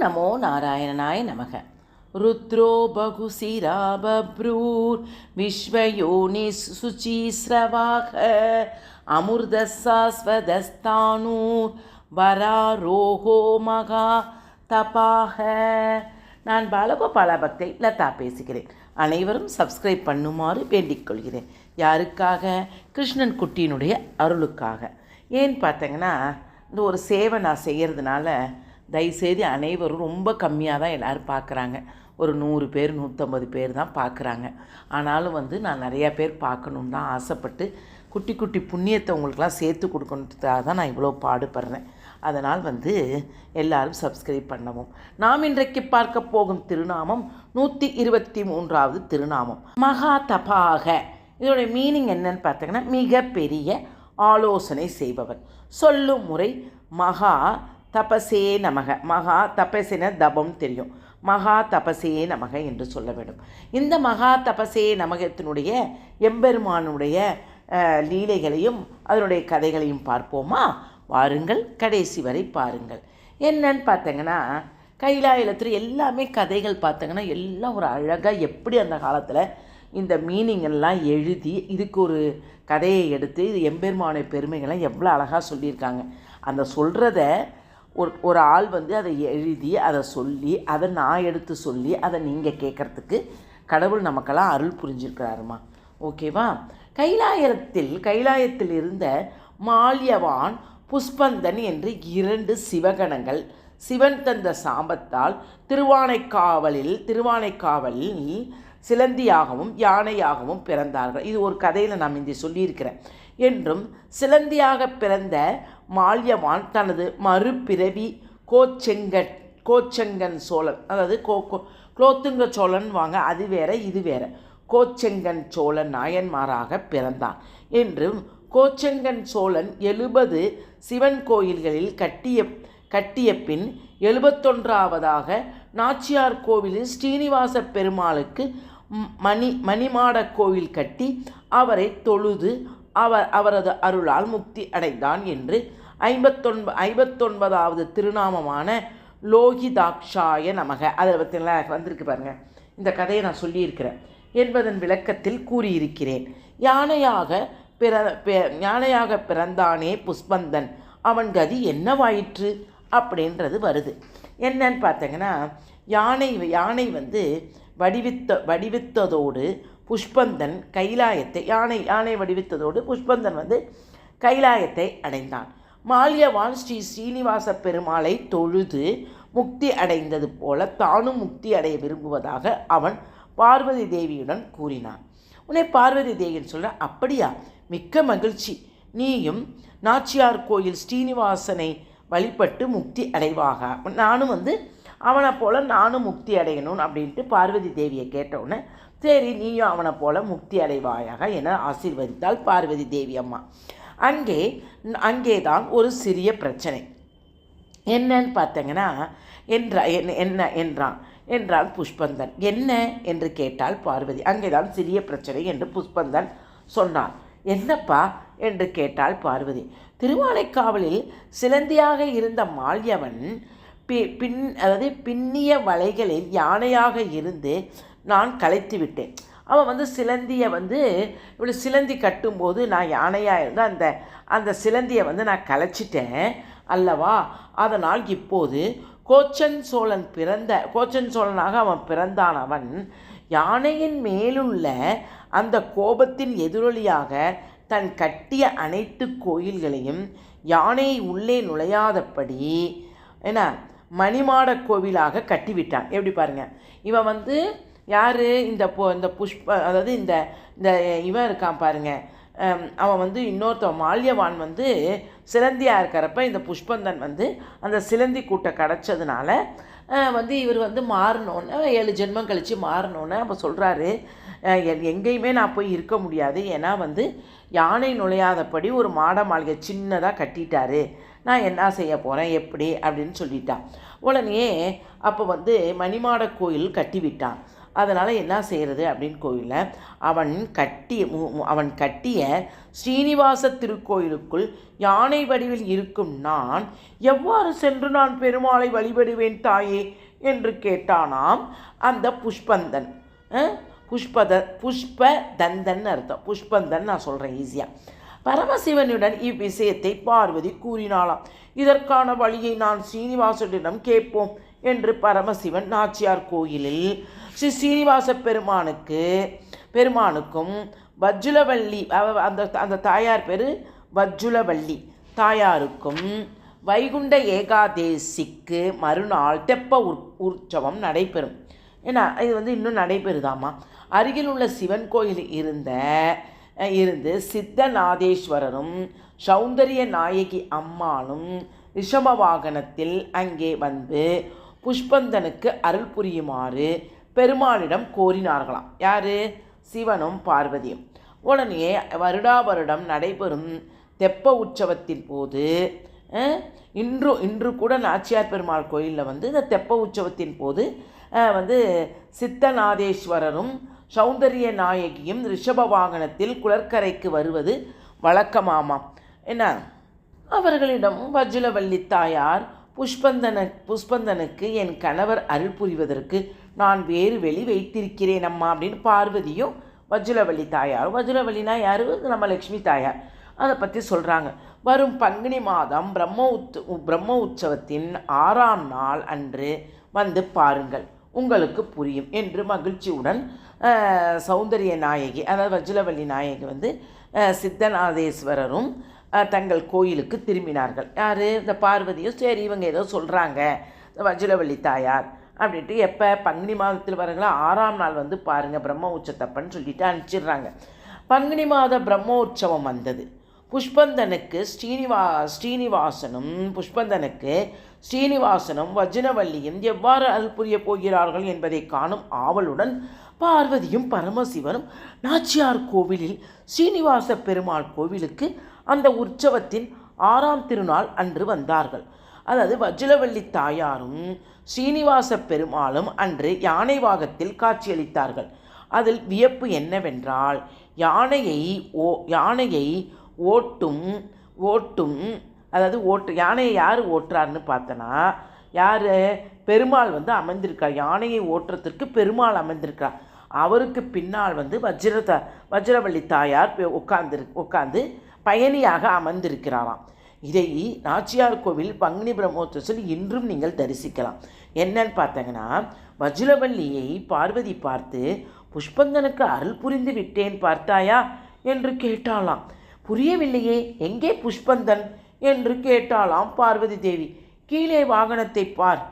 நமோ நாராயணாய நமக. ருத்ரோ பகுசிரா பப்ரூர் விஸ்வயோனிஸ் சுச்சீஸ்ரவாக அமிர்தசாஸ்வதஸ்தானூர் வராரோஹோ மகா தபாக. நான் பாலகோபால பக்தை லதா பேசுகிறேன். அனைவரும் சப்ஸ்கிரைப் பண்ணுமாறு வேண்டிக் கொள்கிறேன். யாருக்காக? கிருஷ்ணன் குட்டியினுடைய அருளுக்காக. ஏன்னு பார்த்தீங்கன்னா, இந்த ஒரு சேவை நான் செய்கிறதுனால தயவுசெய்து அனைவரும் ரொம்ப கம்மியாக தான் எல்லோரும் பார்க்குறாங்க. ஒரு 100 பேர் 150 பேர் தான் பார்க்குறாங்க. ஆனாலும் நான் நிறையா பேர் பார்க்கணுன்னு தான் ஆசைப்பட்டு குட்டி குட்டி புண்ணியத்தை உங்களுக்கெல்லாம் சேர்த்து கொடுக்கணுன்றதுக்காக தான் நான் இவ்வளோ பாடுபடுறேன். அதனால் எல்லாரும் சப்ஸ்கிரைப் பண்ணவும். நாம் இன்றைக்கு பார்க்க போகும் திருநாமம் 123வது திருநாமம் மகா தபாக. இதோடைய மீனிங் என்னன்னு பார்த்தீங்கன்னா, மிக பெரிய ஆலோசனை செய்பவர். சொல்லும் முறை மகா தபசே நமக. மகா தபசென தபம் தெரியும். மகா தபசே நமக என்று சொல்ல வேண்டும். இந்த மகா தபசே நமகத்தினுடைய எம்பெருமானுடைய லீலைகளையும் அதனுடைய கதைகளையும் பார்ப்போமா? வாருங்கள், கடைசி வரை பாருங்கள். என்னன்னு பார்த்தீங்கன்னா, கைலாயத்தில் எல்லாமே கதைகள் பார்த்தீங்கன்னா எல்லாம் ஒரு அழகாக எப்படி அந்த காலத்தில் இந்த மீனிங்கெல்லாம் எழுதி இதுக்கு ஒரு கதையை எடுத்து இது எம்பெருமானுடைய பெருமைகள்லாம் எவ்வளோ அழகாக சொல்லியிருக்காங்க. அந்த சொல்கிறத ஒரு ஆள் அதை எழுதி அதை சொல்லி அதை நான் எடுத்து சொல்லி அதை நீங்கள் கேட்குறதுக்கு கடவுள் நமக்கெல்லாம் அருள் புரிஞ்சிருக்கிறாருமா. ஓகேவா? கைலாயத்தில் இருந்த மால்யவான், புஷ்பந்தன் என்று 2 சிவகணங்கள் சிவன் தந்த சாபத்தால் திருவானைக்காவலில் சிலந்தியாகவும் யானையாகவும் பிறந்தார்கள். இது ஒரு கதையில் நான் இங்கே சொல்லியிருக்கிறேன். என்றும் சிலந்தியாக பிறந்த மால்யவான் தனது மறுபிறவி கோச்செங்கன் சோழன், அதாவது குலோத்துங்க சோழன் வாங்க, அது வேற இது வேற, கோச்செங்கன் சோழன் நாயன்மாராக பிறந்தான். என்றும் கோச்செங்கன் சோழன் 70 சிவன் கோயில்களில் கட்டிய பின் 71வதாக நாச்சியார் கோவிலில் ஸ்ரீனிவாச பெருமாளுக்கு மணிமாட கோவில் கட்டி அவரை தொழுது அவரது அருளால் முக்தி அடைந்தான் என்று 59வது திருநாமமான லோகிதாக்ஷாய நமக. அதில் பற்றினா வந்திருக்கு பாருங்கள். இந்த கதையை நான் சொல்லியிருக்கிறேன் என்பதன் விளக்கத்தில் கூறியிருக்கிறேன். யானையாக பிறந்தானே புஷ்பந்தன், அவன் கதி என்னவாயிற்று அப்படின்றது வருது. என்னன்னு பார்த்தீங்கன்னா, யானை வடிவித்ததோடு புஷ்பந்தன் கைலாயத்தை யானை வடிவித்ததோடு புஷ்பந்தன் கைலாயத்தை அடைந்தான். மால்யவான் ஸ்ரீனிவாச பெருமாளை தொழுது முக்தி அடைந்தது போல தானும் முக்தி அடைய விரும்புவதாக அவன் பார்வதி தேவியுடன் கூறினான். உன்னை பார்வதி தேவின்னு சொல்ற, அப்படியா? மிக்க மகிழ்ச்சி. நீயும் நாச்சியார் கோயில் ஸ்ரீனிவாசனை வழிபட்டு முக்தி அடைவாக. நானும் அவனை போல் நானும் முக்தி அடையணும் அப்படின்ட்டு பார்வதி தேவியை கேட்டவுடனே, சரி நீயும் அவனை போல் முக்தி அடைவாயாக என ஆசீர்வதித்தாள் பார்வதி தேவி அம்மா. அங்கேதான் ஒரு சிறிய பிரச்சனை. என்னன்னு பார்த்தீங்கன்னா, என்றான் புஷ்பந்தன். என்ன என்று கேட்டால் பார்வதி. அங்கேதான் சிறிய பிரச்சனை என்று புஷ்பந்தன் சொன்னான். என்னப்பா என்று கேட்டாள் பார்வதி. திருவானைக்காவலில் சிலந்தியாக இருந்த மால்யவன் பின்னிய வலைகளில் யானையாக இருந்து நான் கலைத்து விட்டேன். அவன் சிலந்தியை இவ்வளோ சிலந்தி கட்டும்போது நான் யானையாக இருந்து அந்த சிலந்தியை நான் கலைச்சிட்டேன் அல்லவா? அதனால் இப்போது கோச்சன் சோழனாக அவன் பிறந்தான். அவன் யானையின் மேலுள்ள அந்த கோபத்தின் எதிரொலியாக தன் கட்டிய அனைத்து கோயில்களையும் யானையை உள்ளே நுழையாதபடி மணிமாட கோவிலாக கட்டிவிட்டான். எப்படி பாருங்கள், இவன் யார்? இந்த புஷ்ப, அதாவது இந்த இவன் இருக்கான் பாருங்கள், அவன் இன்னொருத்தவன் மால்யவான் சிலந்தியாக இருக்கிறப்ப இந்த புஷ்பந்தன் அந்த சிலந்தி கூட்டை கிடச்சதுனால இவர் மாறினோன்னு 7 ஜென்மம் கழித்து மாறினோன்னு அப்போ சொல்கிறாரு, எங்கேயுமே நான் போய் இருக்க முடியாது. ஏன்னா யானை நுழையாதபடி ஒரு மாட மாளிகை சின்னதாக கட்டிட்டாரு. நான் என்ன செய்ய போகிறேன் எப்படி அப்படின்னு சொல்லிட்டான். உடனே அப்போ மணிமாட கோயில் கட்டிவிட்டான். அதனால் என்ன செய்கிறது அப்படின்னு கோயிலில் அவன் கட்டிய ஸ்ரீனிவாச திருக்கோயிலுக்குள் யானை வடிவில் இருக்கும் நான் எவ்வாறு சென்று நான் பெருமாளை வழிபடுவேன் தாயே என்று கேட்டானாம் அந்த புஷ்பந்தன். புஷ்பதந்தன் அர்த்தம். புஷ்பந்தன் நான் சொல்கிறேன் ஈஸியாக. பரமசிவனுடன் இவ்விஷயத்தை பார்வதி கூறினாளாம். இதற்கான வழியை நான் ஸ்ரீனிவாசனிடம் கேட்போம் என்று பரமசிவன் நாச்சியார் கோயிலில் ஸ்ரீ ஸ்ரீனிவாச பெருமானுக்கும் வஜ்ஜுலவள்ளி அந்த தாயார் பேர் வஜ்ஜுலவள்ளி தாயாருக்கும் வைகுண்ட ஏகாதேசிக்கு மறுநாள் தெப்ப உற்சவம் நடைபெறும். ஏன்னா இது இன்னும் நடைபெறுதாமா. அருகில் உள்ள சிவன் கோயில் இருந்து சித்தநாதேஸ்வரரும் சௌந்தரிய நாயகி அம்மானும் ரிஷப வாகனத்தில் அங்கே வந்து புஷ்பந்தனுக்கு அருள் புரியுமாறு பெருமாளிடம் கோரினார்களாம். யார்? சிவனும் பார்வதியும். உடனே வருடம் நடைபெறும் தெப்ப உற்சவத்தின் போது இன்று கூட நாச்சியார் பெருமாள் கோயிலில் இந்த தெப்ப உற்சவத்தின் போது சித்தநாதேஸ்வரரும் சௌந்தரிய நாயகியும் ரிஷப வாகனத்தில் குளர்கரைக்கு வருவது வழக்கமாமாம். என்ன, அவர்களிடம் வஜ்ஜுலவள்ளி தாயார் புஷ்பந்தனுக்கு என் கணவர் அருள் புரிவதற்கு நான் வேறு வெளி வைத்திருக்கிறேன் அம்மா அப்படின்னு பார்வதியும் வஜ்ஜுலவள்ளி தாயார். வஜ்ஜுலவள்ளினா யார்? நம்ம லக்ஷ்மி தாயார். அதை பற்றி சொல்கிறாங்க. வரும் பங்குனி மாதம் பிரம்ம உற்சவத்தின் 6ஆம் நாள் அன்று வந்து பாருங்கள், உங்களுக்கு புரியும் என்று மகிழ்ச்சியுடன் சௌந்தரிய நாயகி, அதாவது வஜ்ஜுலவள்ளி நாயகி சித்தநாதேஸ்வரரும் தங்கள் கோயிலுக்கு திரும்பினார்கள். யார்? இந்த பார்வதியும் சரி இவங்க ஏதோ சொல்கிறாங்க வஜ்ஜுலவள்ளி தாயார் அப்படின்ட்டு எப்போ பங்குனி மாதத்தில் வரங்களா 6ஆம் நாள் வந்து பாருங்கள் பிரம்ம உற்சவத்தப்பன்னு சொல்லிட்டு அனுப்பிச்சிடுறாங்க. பங்குனி மாத பிரம்ம உற்சவம் வந்தது. புஷ்பந்தனுக்கு ஸ்ரீனிவாசனும் வஜ்ஜுலவள்ளியும் எவ்வாறு அருள் புரிய போகிறார்கள் என்பதை காணும் ஆவலுடன் பார்வதியும் பரமசிவனும் நாச்சியார் கோவிலில் ஸ்ரீனிவாச பெருமாள் கோவிலுக்கு அந்த உற்சவத்தின் 6ஆம் திருநாள் அன்று வந்தார்கள். அதாவது வஜ்ஜுலவள்ளி தாயாரும் ஸ்ரீனிவாச பெருமாளும் அன்று யானை வாகத்தில் காட்சியளித்தார்கள். அதில் வியப்பு என்னவென்றால் யானையை ஓட்டும் யானையை யார் ஓட்டுறாருன்னு பார்த்தனா, யார்? பெருமாள் அமர்ந்திருக்கார். யானையை ஓட்டுறதுக்கு பெருமாள் அமர்ந்திருக்கார். அவருக்கு பின்னால் வஜ்ரவள்ளி தாயார் உட்கார்ந்து பயணியாக அமர்ந்திருக்கிறாராம். இதை நாச்சியார் கோவில் பங்குனி பிரம்மோற்சவத்தில் இன்றும் நீங்கள் தரிசிக்கலாம். என்னன்னு பார்த்தீங்கன்னா, வஜ்ரவள்ளியை பார்வதி பார்த்து புஷ்பந்தனுக்கு அருள் புரிந்து விட்டேன் பார்த்தாயா என்று கேட்டாளாம். புரியவில்லையே, எங்கே புஷ்பந்தன் என்று கேட்டாளாம் பார்வதி தேவி. கீழே வாகனத்தை பார்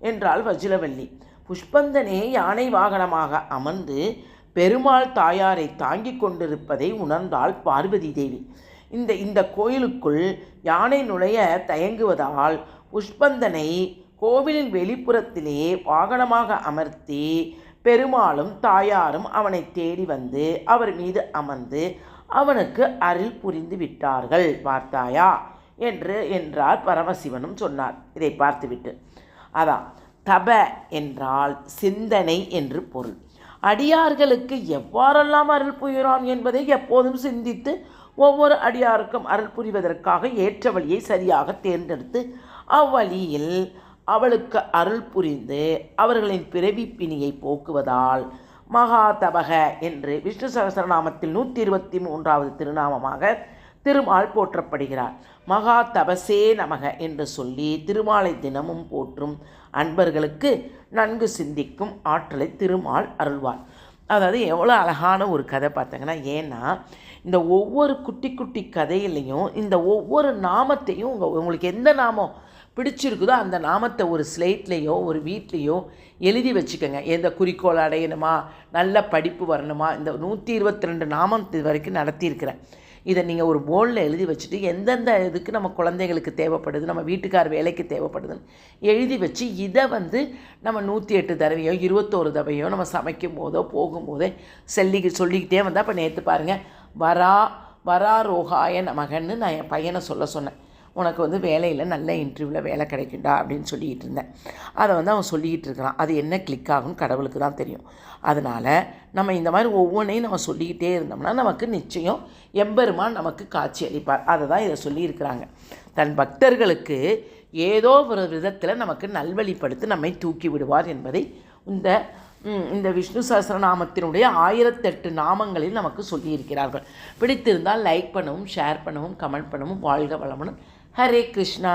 என்றாள் வஜ்ரவள்ளி. புஷ்பந்தனே யானை வாகனமாக அமர்ந்து பெருமாள் தாயாரை தாங்கிக் கொண்டிருப்பதை உணர்ந்தாள் பார்வதி தேவி. இந்த கோயிலுக்குள் யானை நுழைய தயங்குவதால் புஷ்பந்தனை கோவிலின் வெளிப்புறத்திலே வாகனமாக அமர்த்தி பெருமாளும் தாயாரும் அவனை தேடி வந்து அவர் மீது அமர்ந்து அவனுக்கு அருள் புரிந்து விட்டார்கள் பார்த்தாயா என்றார் பரமசிவனும் சொன்னார். இதை பார்த்துவிட்டு அதான் தப என்றால் சிந்தனை என்று பொருள். அடியார்களுக்கு எவ்வாறெல்லாம் அருள் புரிகிறான் என்பதை எப்போதும் சிந்தித்து ஒவ்வொரு அடியாருக்கும் அருள் புரிவதற்காக ஏற்ற வழியை சரியாக தேர்ந்தெடுத்து அவ்வழியில் அவளுக்கு அருள் புரிந்து அவர்களின் பிறவி பிணியை போக்குவதால் மகாதபக என்று விஷ்ணு சகஸ்ரநாமத்தில் 123வது திருநாமமாக திருமால் போற்றப்படுகிறார். மகா தபசே நமக என்று சொல்லி திருமாலை தினமும் போற்றும் அன்பர்களுக்கு நன்கு சிந்திக்கும் ஆற்றலை திருமால் அருள்வார். அதாவது எவ்வளோ அழகான ஒரு கதை பார்த்தீங்கன்னா, ஏன்னா இந்த ஒவ்வொரு குட்டி குட்டி கதையிலையும் இந்த ஒவ்வொரு நாமத்தையும் உங்களுக்கு எந்த நாமம் பிடிச்சிருக்குதோ அந்த நாமத்தை ஒரு ஸ்லேட்லேயோ ஒரு வீட்லேயோ எழுதி வச்சுக்கோங்க. எந்த குறிக்கோள் அடையணுமா, நல்ல படிப்பு வரணுமா, இந்த 122 நாமம் இது வரைக்கும் நடத்தியிருக்கிறேன். இதை நீங்கள் ஒரு போர்டில் எழுதி வச்சுட்டு எந்தெந்த இதுக்கு நம்ம குழந்தைங்களுக்கு தேவைப்படுது, நம்ம வீட்டுக்கார் வேலைக்கு தேவைப்படுதுன்னு எழுதி வச்சு இதை நம்ம 108 தடவையோ 21 தடவையோ நம்ம சமைக்கும் போதோ போகும்போதே சொல்லிக்கிட்டே வந்தால் இப்போ நேற்று பாருங்கள் வராரோகாய நமகன்னு நான் என் பையனை சொல்ல சொன்னேன். உனக்கு வந்து வேலையில் நல்ல இன்டர்வியூவில் வேலை கிடைக்கும்டா அப்படின்னு சொல்லிகிட்டு இருந்தேன். அதை வந்து அவன் சொல்லிகிட்டு இருக்கிறான். அது என்ன கிளிக் ஆகும்னு கடவுளுக்கு தான் தெரியும். அதனால் நம்ம இந்த மாதிரி ஒவ்வொன்றையும் நம்ம சொல்லிக்கிட்டே இருந்தோம்னா நமக்கு நிச்சயம் எம்பெருமான் நமக்கு காட்சி அளிப்பார். அதை தான் இதை சொல்லியிருக்கிறாங்க. தன் பக்தர்களுக்கு ஏதோ ஒரு விதத்தில் நமக்கு நல்வழிப்படுத்தி நம்மை தூக்கி விடுவார் என்பதை இந்த விஷ்ணு சஹஸ்ரநாமத்தினுடைய 1008 நாமங்களில் நமக்கு சொல்லியிருக்கிறார்கள். பிடித்திருந்தால் லைக் பண்ணவும், ஷேர் பண்ணவும், கமெண்ட் பண்ணவும். வாழ்க வளமுடன். ஹரே கிருஷ்ணா.